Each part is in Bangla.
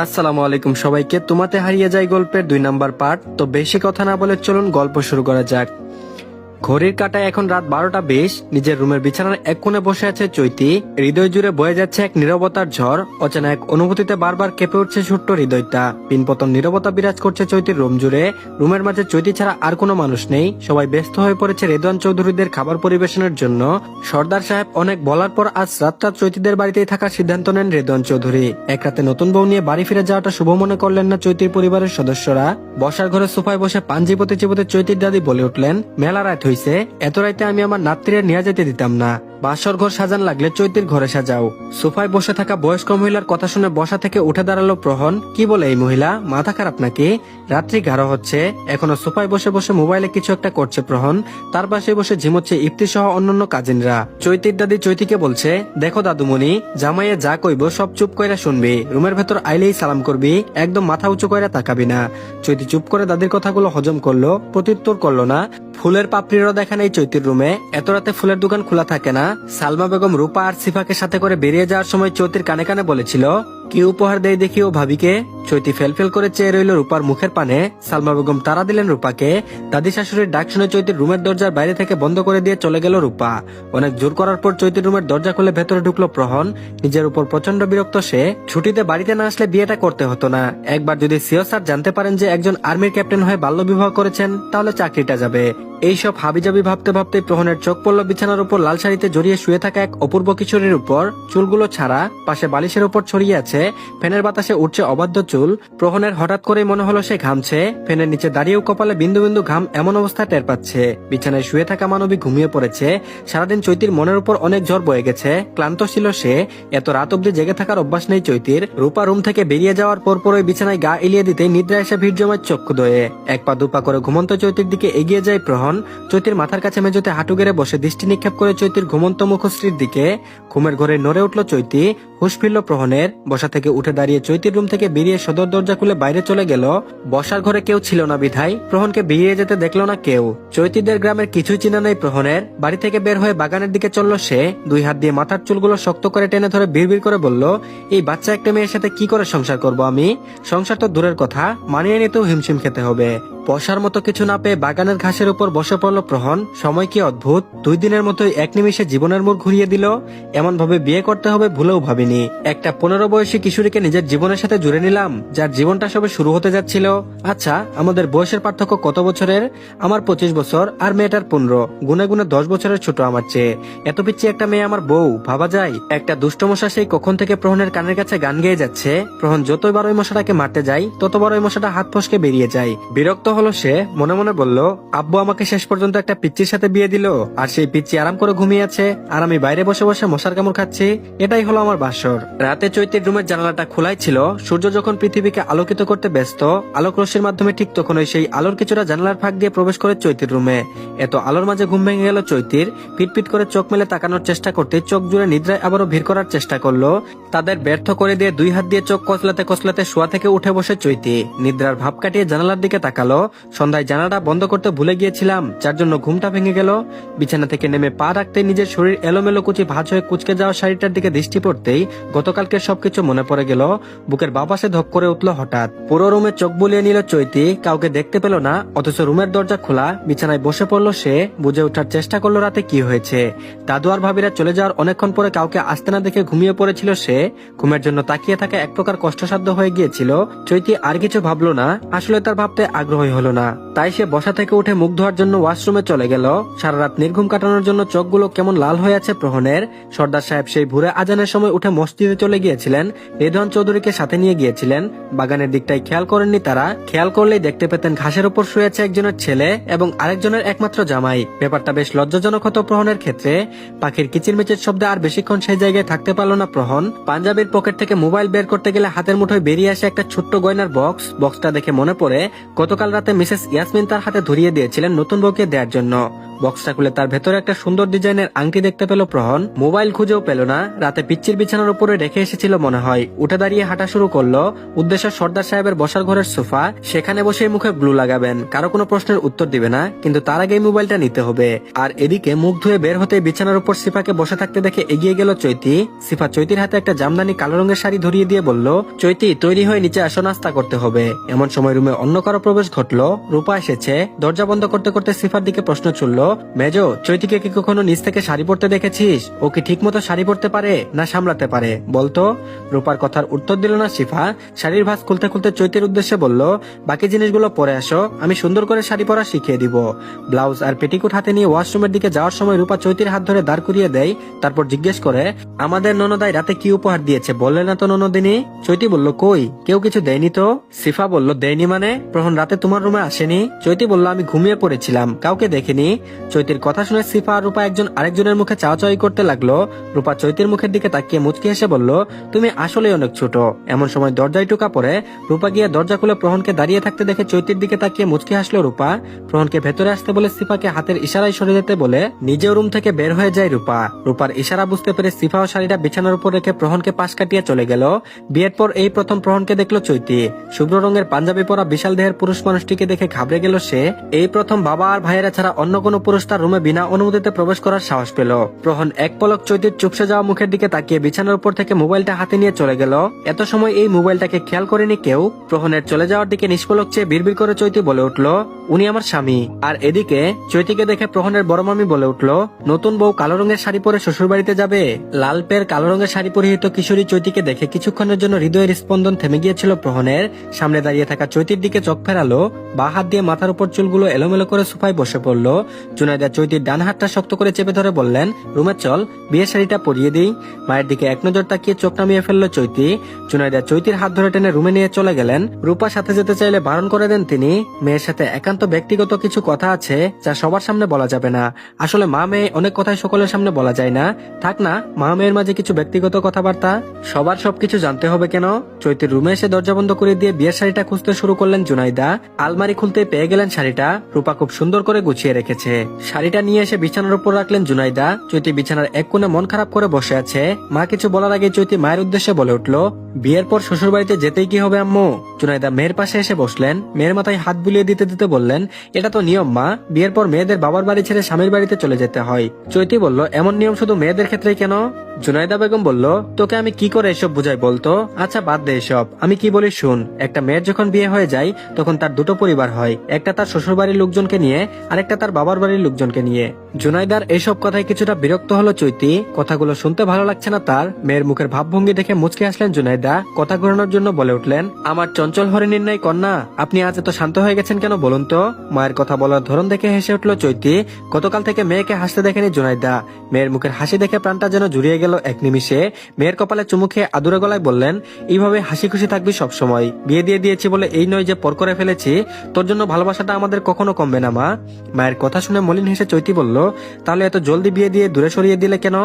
আসসালামু আলাইকুম সবাইকে। তোমাতে হারিয়ে যায় গল্পের 2 নাম্বার পার্ট। তো বেশি কথা না বলে চলুন গল্প শুরু করা যাক। ঘড়ির কাঁটায় এখন রাত 12:20। নিজের রুমের বিছানার এক কোণে বসে আছে চৈতি। হৃদয় জুড়ে বয়ে যাচ্ছে এক নীরবতার ঝড়। অচেনা এক অনুভূতিতে বারবার কেঁপে উঠছে ছোট্ট হৃদয়টা। পিনপতন নীরবতা বিরাজ করছে চৈতির রুম জুড়ে। রুমের মাঝে চৈতি ছাড়া আর কোনো মানুষ নেই। সবাই ব্যস্ত হয়ে পড়েছে রেদওয়ান চৌধুরীদের খাবার পরিবেশনের জন্য। সর্দার সাহেব অনেক বলার পর আজ রাতটা চৈতিদের বাড়িতেই থাকার সিদ্ধান্ত নেন রেদওয়ান চৌধুরী। এক রাতে নতুন বউ নিয়ে বাড়ি ফিরে যাওয়াটা শুভ মনে করলেন না চৈতির পরিবারের সদস্যরা। বসার ঘরে সোফায় বসে পান চিবোতে চিবোতে চৈতির দাদি বলে উঠলেন, মেলা রাত হইছে, এত রাইতে আমি আমার নাত্রীরে নিয়ে যেতে দিতাম না। বাসর ঘর সাজান লাগলে চৈতির ঘরে সাজাও। সোফায় বসে থাকা বয়স্ক মহিলার কথা শুনে বসা থেকে উঠে দাঁড়ালো প্রহন। কি বলে এই মহিলা, মাথা খারাপ নাকি? রাত্রি 11 হচ্ছে, এখনো সোফায় বসে বসে মোবাইলে কিছু একটা করছে প্রহন। তার পাশে বসে ঝিমোচ্ছে ইফতি সহ অন্যান্য কাজিনরা। চৈতির দাদি চৈতিকে বলছে, দেখো দাদুমণি, জামাইয়ে যা কইব সব চুপ কইরা শুনবি। রুমের ভেতর আইলেই সালাম করবি, একদম মাথা উঁচু কইরা তাকাবি না। চৈতি চুপ করে দাদির কথাগুলো হজম করলো, প্রত্যুত্তর করলো না। ফুলের পাপড়িরও দেখা নেই চৈতির রুমে। এত রাতে ফুলের দোকান খোলা থাকে না। সালমা বেগম রূপা আর সিফাকে সাথে করে বেরিয়ে যাওয়ার সময় চৈতির কানে কানে বলেছিল, কি উপহার দেয় দেখি ও ভাবিকে। চৈতি ফেলফেল করে চেয়ে রইল রূপার মুখের পানে। সালমা বেগম তাড়া দিলেন রূপাকে। দাদি শাশুড়ির ডাক শুনে চৈতির রুমের দরজার বাইরে থেকে বন্ধ করে দিয়ে চলে গেল রূপা। অনেক জোর করার পর চৈতির রুমের দরজা খুলে ভেতরে ঢুকলো প্রহন। নিজের উপর প্রচন্ড বিরক্ত সে। ছুটিতে বাড়িতে না আসলে বিয়েটা করতে হতো না। একবার যদি সিও স্যার জানতে পারেন যে একজন আর্মির ক্যাপ্টেন হয়ে বাল্যবিবাহ করেছেন, তাহলে চাকরিটা যাবে। এইসব হাবিজাবি ভাবতে ভাবতে প্রহনের চোখ পড়ল বিছানার উপর লাল শাড়িতে জড়িয়ে শুয়ে থাকা এক অপূর্ব কিশোরীর উপর। চুলগুলো ছাড়া, পাশে বালিশের উপর ছড়িয়ে আছে। ফ্যানের বাতাসে উঠছে অবাধ্য চুল। প্রহনের হঠাৎ করেই মনে হলো সে ঘামছে। ফ্যানের নিচে দাঁড়িয়েও কপালে বিন্দু বিন্দু ঘাম এমন অবস্থা টের পাচ্ছে। বিছানায় শুয়ে থাকা মানবী ঘুমিয়ে পড়েছে। সারাদিন চৈতির মনের উপর অনেক ঝড় বয়ে গেছে। ক্লান্ত ছিল সে। এত রাত অব্দি জেগে থাকার অভ্যাস নেই চৈতির। রূপা রুম থেকে বেরিয়ে যাওয়ার পর ওই বিছানায় গা এলিয়ে দিতে নিদ্রা এসে ভিড় জমায় চক্ষু দয়ে। এক পা দুপা করে ঘুমন্ত চৈতির দিকে এগিয়ে যায় প্রহন। চৈতির মাথার কাছে মেঝেতে হাঁটু গেড়ে বসে দৃষ্টি নিক্ষেপ করে চৈতির ঘুমন্ত মুখশ্রীর দিকে। ঘুমের ঘরে নড়ে উঠল চৈতি। হুঁশ ফিরল প্রহনের। বসা থেকে উঠে দাঁড়িয়ে চৈতির রুম থেকে বেরিয়ে সদর দরজা খুলে বাইরে চলে গেল। বসার ঘরে কেউ ছিল না বিধায় প্রহনকে বেরিয়ে যেতে দেখলো না কেউ। চৈতিদের গ্রামের কিছুই চিনা নেই প্রহনের। বাড়ি থেকে বের হয়ে বাগানের দিকে চলল সে। 2 হাত দিয়ে মাথার চুলগুলো শক্ত করে টেনে ধরে বিড়বিড় করে বলল, এই বাচ্চা একটা মেয়ের সাথে কি করে সংসার করব আমি? সংসার তো দূরের কথা, মানিয়ে নিতেও হিমশিম খেতে হবে। বসার মতো কিছু না পেয়ে বাগানের ঘাসের উপর বসে পড়ল প্রহন। সময় কি অদ্ভুত, 2 দিনের মতোই এক নিমিষে জীবনের মোড় ঘুরিয়ে দিল। এমন ভাবে বিয়ে করতে হবে ভুলেও ভাবিনি। একটা 15 বয়সী কিশোরীকে নিজের জীবনের সাথে জুড়ে নিলাম, যার জীবনটা সবে শুরু হতে যাচ্ছিল। আচ্ছা, আমাদের বয়সের পার্থক্য কত বছরের? আমার 25 বছর আর মেয়েটার 15। গুনে গুনে 10 বছরের ছোট আমার চেয়ে। এত পিচ্ছি একটা মেয়ে আমার বউ, ভাবা যায়? একটা দুষ্টমশা সেই কখন থেকে প্রহনের কানের কাছে গান গেয়ে যাচ্ছে। প্রহন যতবার ওই মশাটাকে মারতে যায়, ততবার ওই মশাটা হাত ফসকে বেরিয়ে যায়। বিরক্ত হলো সে। মনে মনে বলল, আব্বু আমাকে শেষ পর্যন্ত একটা পিচ্চির সাথে বিয়ে দিল, আর সেই পিচ্চি আরাম করে ঘুমিয়ে আছে, আর আমি বাইরে বসে বসে মশার কামড় খাচ্ছি। এটাই হলো আমার বাসর। রাতে চৈতির রুমের জানালাটা খোলাই ছিল। সূর্য যখন পৃথিবীকে আলোকিত করতে ব্যস্ত, আলোক রশ্মির মাধ্যমে ঠিক তখনই সেই আলোর কিছুটা জানালার ফাঁক দিয়ে প্রবেশ করে চৈতির রুমে। এত আলোর মাঝে ঘুম ভেঙে গেল চৈতির। পিটপিট করে চোখ মেলে তাকানোর চেষ্টা করতে চোখ জুড়ে নিদ্রায় আবারও ভিড় করার চেষ্টা করলো। তাদের ব্যর্থ করে দিয়ে 2 হাত দিয়ে চোখ কচলাতে কচলাতে শোয়া থেকে উঠে বসে চৈতি। নিদ্রার ভাব কাটিয়ে জানালার দিকে তাকালো। সন্ধ্যায় জানালাটা বন্ধ করতে ভুলে গিয়েছিলাম, যার জন্য ঘুমটা ভেঙে গেল। বিছানা থেকে নেমে পা রাখতে নিজের শরীর এলোমেলো কুচি ভাঁজ হয়ে কুচকে যাওয়া শাড়িটার দিকে দৃষ্টি পড়তেই গতকালকে সবকিছু মনে পড়ে গেল। বুকের বাপাসে ধক করে উঠলো হঠাৎ। পুরো রুমে চোখ বুলিয়ে নিল চৈতি। কাউকে দেখতে পেল না, অথচ রুমের দরজা খোলা। বিছানায় বসে পড়লো সে। বুঝে ওঠার চেষ্টা করলো রাতে কি হয়েছে। দাদু আর ভাবিরা চলে যাওয়ার অনেকক্ষণ পরে কাউকে আসতে না দেখে ঘুমিয়ে পড়েছিল সে। ঘুমের জন্য তাকিয়ে থাকা এক প্রকার কষ্টসাধ্য হয়ে গিয়েছিল। চৈতি আর কিছু ভাবলো না, আসলে তার ভাবতে আগ্রহী হলো না। তাই সে বসা থেকে উঠে মুখ ধোয়ার জন্য ওয়াশরুমে চলে গেল। সারা রাত নির্ঘুম কাটানোর জন্য চোখগুলো কেমন লাল হয়ে আছে প্রহনের। সর্দার সাহেব সেই ভোরে আজানের সময় উঠে মসজিদে চলে গিয়েছিলেন। রেদওয়ান চৌধুরীকে সাথে নিয়ে গিয়েছিলেন। বাগানের দিকটাই খেয়াল করেননি তারা। খেয়াল করলেই দেখতে পেতেন ঘাসের উপর শুয়ে আছে একজনের ছেলে এবং আরেকজনের একমাত্র জামাই। ব্যাপারটা বেশ লজ্জাজনক হতো প্রহনের ক্ষেত্রে। পাখির কিচিরমিচির শব্দে আর বেশিক্ষণ সেই জায়গায় থাকতে পারলো না প্রহন। পাঞ্জাবির পকেট থেকে মোবাইল বের করতে গেলে হাতের মুঠোয় বেরিয়ে আসে একটা ছোট্ট গয়নার বক্স। বক্সটা দেখে মনে পড়ে গতকাল রাতে মিসেস ইয়াসমিন তার হাতে ধরিয়ে দিয়েছিলেন নতুন বউকে দেওয়ার জন্য। বক্সটা খুলে তার ভেতরে একটা সুন্দর ডিজাইনের আংটি দেখতে পেল প্রহন। মোবাইল খুঁজেও পেল না, রাতে পিচ্চির বিছানার উপরে রেখে এসেছিল মনে হয়। উঠে দাঁড়িয়ে হাঁটা শুরু করলো। উদ্দেশ্য সর্দার সাহেবের বসার ঘরের সোফা, সেখানে বসে মুখে গ্লু লাগাবেন, কারো কোনো প্রশ্নের উত্তর দিবে না, কিন্তু তার আগেই মোবাইলটা নিতে হবে। আর এদিকে মুখ ধুয়ে বের হতে বিছানার উপর সিফাকে বসে থাকতে দেখে এগিয়ে গেল চৈতি। সিফা চৈতির হাতে একটা জামদানি কালো রঙের শাড়ি ধরিয়ে দিয়ে বলল, চৈতি তৈরি হয়ে নিচে আসো, নাস্তা করতে হবে। এমন সময় রুমে অন্য কারো প্রবেশ ঘটলো। রূপা এসেছে। দরজা বন্ধ করতে করতে সিফার দিকে প্রশ্ন ছুড়ল, মেজো চৈতিকে কি কখনো নিচ থেকে শাড়ি পরতে দেখেছিস? ও কি ঠিক মতো শাড়ি পরতে পারে না সামলাতে পারে বলতো? রূপার কথার উত্তর দিল না সিফা। শাড়ির ভাঁজ খুলতে খুলতে চৈতির উদ্দেশ্যে বলল, বাকি জিনিসগুলো পরে আসো, আমি সুন্দর করে শাড়ি পরা শিখিয়ে দিব। ব্লাউজ আর পেটিকুট হাতে নিয়ে ওয়াশরুমের দিকে যাওয়ার সময় রূপা চৈতির হাত ধরে দাঁড় করিয়ে দেয়। তারপর জিজ্ঞেস করে, আমাদের ননদাই রাতে কি উপহার দিয়েছে বললে না তো ননদিনী? চৈতি বলল, কই কেউ কিছু দেয়নি তো। সিফা বলল, দেয়নি মানে? প্রহন রাতে তোমার রুমে আসেনি? চৈতি বলল, আমি ঘুমিয়ে পড়েছিলাম, কাউকে দেখিনি। চৈতির কথা শুনে সিফা আর রূপা একজন আরেকজনের মুখে চাওয়াচাওয়ি করতে লাগলো। রূপা চৈতির মুখের দিকে তাকিয়ে মুচকি হেসে বলল, তুমি আসলে অনেক ছোট। এমন সময় দরজায় টোকা পড়ে। রূপা গিয়ে দরজা খুলে প্রহনকে দাঁড়িয়ে থাকতে দেখে চৈতির দিকে তাকিয়ে মুচকি হাসলো রূপা। প্রহনকে ভেতরে আসতে বলে সিফাকে হাতের ইশারায় সরে যেতে বলে নিজেও রুম থেকে বের হয়ে যায় রূপা। রূপার ইশারা বুঝতে পেরে সিফা ও শাড়িটা বিছানার উপর রেখে প্রহনকে পাশ কাটিয়ে চলে গেল। বিয়ের পর এই প্রথম প্রহনকে দেখলো চৈতি। শুভ্র রঙের পাঞ্জাবি পরা বিশাল দেহের পুরুষ মানুষটিকে দেখে ঘাবড়ে গেল সে। এই প্রথম বাবা আর ভাইয়েরা ছাড়া অন্য কোনো পুরুষ তার রুমে বিনা অনুমতিতে প্রবেশ করার সাহস পেল। প্রহন এক পলক চৈতির চুপসে যাওয়া মুখের দিকে তাকিয়ে বিছানার উপর থেকে মোবাইলটা হাতে নিয়ে চলে গেল। এত সময় এই মোবাইলটাকে খেয়াল করেনি কেউ। প্রহনের চলে যাওয়ার দিকে নিষ্পলক চেয়ে বিড়বিড় করে চৈতি বলে উঠল, উনি আমার স্বামী। আর এদিকে চৈতিকে দেখে প্রহনের বড় মামি বলে উঠল, নতুন বউ কালো রঙের শাড়ি পরে শ্বশুর বাড়িতে যাবে? লাল পের কালো রঙের শাড়ি পরিহিত কিশোরী চৈতিকে দেখে কিছুক্ষণের জন্য হৃদয়ের স্পন্দন থেমে গিয়েছিল প্রহনের। সামনে দাঁড়িয়ে থাকা চৈতির দিকে চোখ ফেরালো, বা হাত দিয়ে মাথার উপর চুলগুলো এলোমেলো করে সোফায় বসে পড়ল। জুনাইদা চৈতির ডান হাতটা শক্ত করে চেপে ধরে বললেন, রুমে চল, বিয়ের শাড়িটা পরিয়ে দিই। মায়ের দিকে এক নজর তাকিয়ে চোখ নামিয়ে ফেললো চৈতি। জুনাইদা চৈতির হাত ধরে টেনে রুমে নিয়ে চলে গেলেন। রূপা সাথে যেতে চাইলে বারণ করে দেন তিনি। মেয়ের সাথে একান্ত ব্যক্তিগত কিছু কথা আছে যা সবার সামনে বলা যাবে না। আসলে মা মেয়ে অনেক কথাই সকলের সামনে বলা যায় না। থাক না, মা মেয়ের মাঝে কিছু ব্যক্তিগত কথাবার্তা, সবার সবকিছু জানতে হবে কেন? চৈতির রুমে এসে দরজা বন্ধ করে দিয়ে বিয়ের শাড়িটা খুঁজতে শুরু করলেন জুনাইদা। আলমারি খুলতে পেয়ে গেলেন শাড়িটা। রূপা খুব সুন্দর করে গুছিয়ে রেখেছে। শাড়িটা নিয়ে এসে বিছানার উপর রাখলেন জুনাইদা। চৈতি বিছানার এক কোণে মন খারাপ করে বসে আছে। মা কিছু বলার আগে চৈতি মায়ের উদ্দেশ্যে বলে উঠল, বিয়ের পর শ্বশুর বাড়িতে যেতেই কি হবে আম্মু? জুনাইদা মেয়ের পাশে এসে বসলেন। মেয়ের মাথায় হাত বুলিয়ে দিতে দিতে বললেন, এটা তো নিয়ম মা, বিয়ের পর মেয়েদের বাবার বাড়ি ছেড়ে স্বামীর বাড়িতে চলে যেতে হয়। চৈতি বলল, এমন নিয়ম শুধু মেয়েদের ক্ষেত্রেই কেন? জুনাইদা বেগম বলল, তোকে আমি কি করে এসব বুঝাই বলতো? আচ্ছা বাদ দে এসব, আমি কি বলি শুন। একটা মেয়ের যখন বিয়ে হয়ে যায় তখন তার দুটো পরিবার হয়, একটা তার শ্বশুর বাড়ির লোকজনকে নিয়ে, আরেকটা তার বাবার বাড়ির লোকজনকে নিয়ে। জুনাইদার এসব কথায় কিছুটা বিরক্ত হলো চৈতি। কথাগুলো শুনতে ভালো লাগছে না তার। মেয়ের মুখের ভাবভঙ্গি দেখে মুচকে আসলেন জুনাইদা। কথা ঘোরানোর জন্য বলে উঠলেন, আমার চঞ্চল হরিণীর নাই কন্যা, আপনি আজ এত শান্ত হয়ে গেছেন কেন বলুন তো? মায়ের কথা বলার ধরন দেখে হেসে উঠল চৈতি। গতকাল থেকে মেয়েকে হাসতে দেখেনি জুনাইদা। মেয়ের মুখের হাসি দেখে প্রাণটা যেন জুড়িয়ে গেল এক নিমিষে। মেয়ের কপালে চুমু খেয়ে আদুরে গলায় বললেন, এইভাবে হাসি খুশি থাকবি সবসময়। বিয়ে দিয়ে দিয়েছি বলে এই নয় যে পর করে ফেলেছি। তোর জন্য ভালোবাসাটা আমাদের কখনো কমবে না মা। মায়ের কথা শুনে মলিন হেসে চৈতি বলল, তাহলে এত জলদি বিয়ে দিয়ে দূরে সরিয়ে দিলে কেন?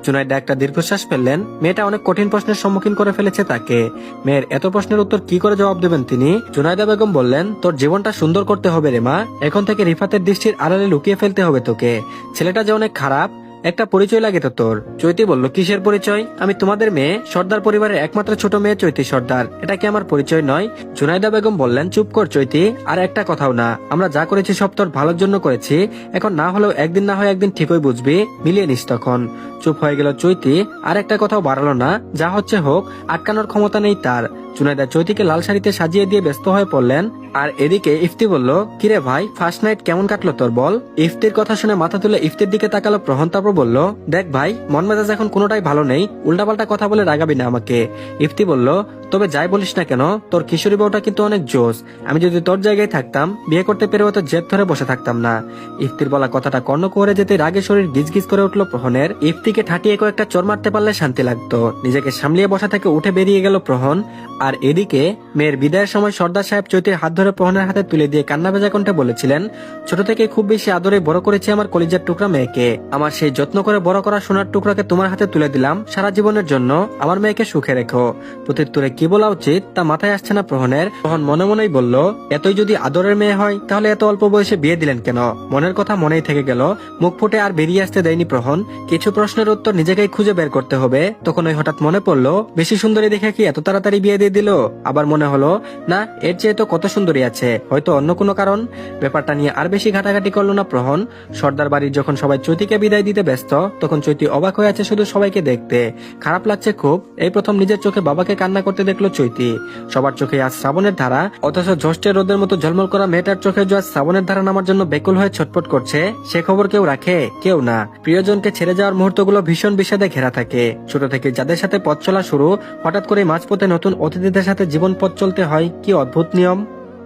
জুনাইদা একটা দীর্ঘশ্বাস ফেললেন। মেয়েটা অনেক কঠিন প্রশ্নের সম্মুখীন করে ফেলেছে তাকে। মেয়ের এত প্রশ্নের উত্তর কি করে জবাব দেবেন তিনি? জুনাইদা বেগম বললেন, তোর জীবনটা সুন্দর করতে হবে রে মা। এখন থেকে রিফাতের দৃষ্টির আড়ালে লুকিয়ে ফেলতে হবে তোকে। ছেলেটা যে অনেক খারাপ, একটা পরিচয় লাগে তো তোর। চৈতি বলল, কিসের পরিচয়? আমি তোমাদের মেয়ে, সর্দার পরিবারের একমাত্র ছোট মেয়ে চৈতি সর্দার, এটা কি আমার পরিচয় নয়? জুনাইদা বেগম বললেন, চুপ কর চৈতি, আর একটা কথাও না। আমরা যা করেছি সব তোর ভালোর জন্য করেছি। এখন না হলেও একদিন না হয় একদিন ঠিকই বুঝবি, মিলিয়ে নিস তখন। চুপ হয়ে গেল চৈতি। আর একটা কথাও বাড়ালো না। যা হচ্ছে হোক, আটকানোর ক্ষমতা নেই তার। জুনাইদা চৈতিকে লাল শাড়িতে সাজিয়ে দিয়ে ব্যস্ত হয়ে পড়লেন। আর এদিকে ইফতি বলল, কিরে ভাই, ফার্স্ট নাইট কেমন কাটলো তোর বল? ইফতির কথা শুনে মাথা তুলে ইফতির দিকে তাকালো প্রহন। তারপর বলল, দেখ ভাই, মন মেজাজ এখন কোনোটাই ভালো নেই, উল্টাপাল্টা কথা বলে রাগাবি না আমাকে। ইফতি বলল, তবে যাই বলিস না কেন, তোর কিশোরী বউটা কিন্তু অনেক জোশ। আমি যদি তোর জায়গায় থাকতাম, বিয়ে করতে পেরে অত জেদ ধরে বসে থাকতাম না। ইফতির বলা কথাটা কর্ণ করে যেতে রাগে শরীর গিজগিজ করে উঠলো প্রহনের। ইফতিকে ঠাটিয়ে কয়েকটা চর মারতে পারলে শান্তি লাগতো। নিজেকে সামলিয়ে বসা থেকে উঠে বেরিয়ে গেল প্রহন। আর এদিকে মেয়ের বিদায়ের সময় সর্দার সাহেব চৈতির হাত ধরে প্রহনের হাতে তুলে দিয়ে কান্না ভেজা কণ্ঠে বলেছিলেন, ছোট থেকে খুব বেশি আদরে বড় করেছি আমার কলিজার টুকরা মেয়েকে। আমার সেই যত্ন করে বড় করা সোনার টুকরাকে তোমার হাতে তুলে দিলাম। সারা জীবনের জন্য আমার মেয়েকে সুখে রেখো। প্রত্যুত্তরে কি বলা উচিত তা মাথায় আসছে না প্রহনের। প্রহন মনে মনেই বলল, এতই যদি আদরের মেয়ে হয় তাহলে এত অল্প বয়সে বিয়ে দিলেন কেন? মনের কথা মনেই থেকে গেল, মুখ ফুটে আর বেরিয়ে আসতে দেয়নি প্রহন। কিছু প্রশ্নের উত্তর নিজেকেই খুঁজে বের করতে হবে। তখন ওই হঠাৎ মনে পড়লো, বেশি সুন্দরী দেখে কি এত তাড়াতাড়ি বিয়ে দিয়ে দিল? আবার মনে হলো, না, এর চেয়ে তো কত সুন্দরী আছে, হয়তো অন্য কোনো কারণ। ব্যাপারটা নিয়ে আর বেশি ঘাটাঘাটি করলো না প্রহন। সর্দার বাড়ির যখন সবাই চৈতিকে বিদায় দিতে ব্যস্ত, তখন চৈতি অবাক হয়ে আছে শুধু সবাইকে দেখতে। খারাপ লাগছে খুব, এই প্রথম নিজের চোখে বাবাকে কান্না করতে দেখলো চৈতি। সবার চোখে আজ শ্রাবণের ধারা, অথচ জ্যৈষ্ঠের রোদের মতো ঝলমল করা মেয়েটার চোখে যে আজ শ্রাবণের ধারা নামার জন্য বেকুল হয়ে ছটফট করছে, সে খবর কেউ রাখে? কেউ না। প্রিয়জনকে ছেড়ে যাওয়ার মুহূর্তগুলো ভীষণ বিষাদে ঘেরা থাকে। ছোট থেকে যাদের সাথে পথ চলা শুরু, হঠাৎ করে মাঝপথে নতুন অতিথিদের সাথে জীবন পথ চলতে হয়, কি অদ্ভুত নিয়ম।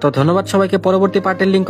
তো ধন্যবাদ সবাইকে। পরবর্তী পার্টের লিঙ্ক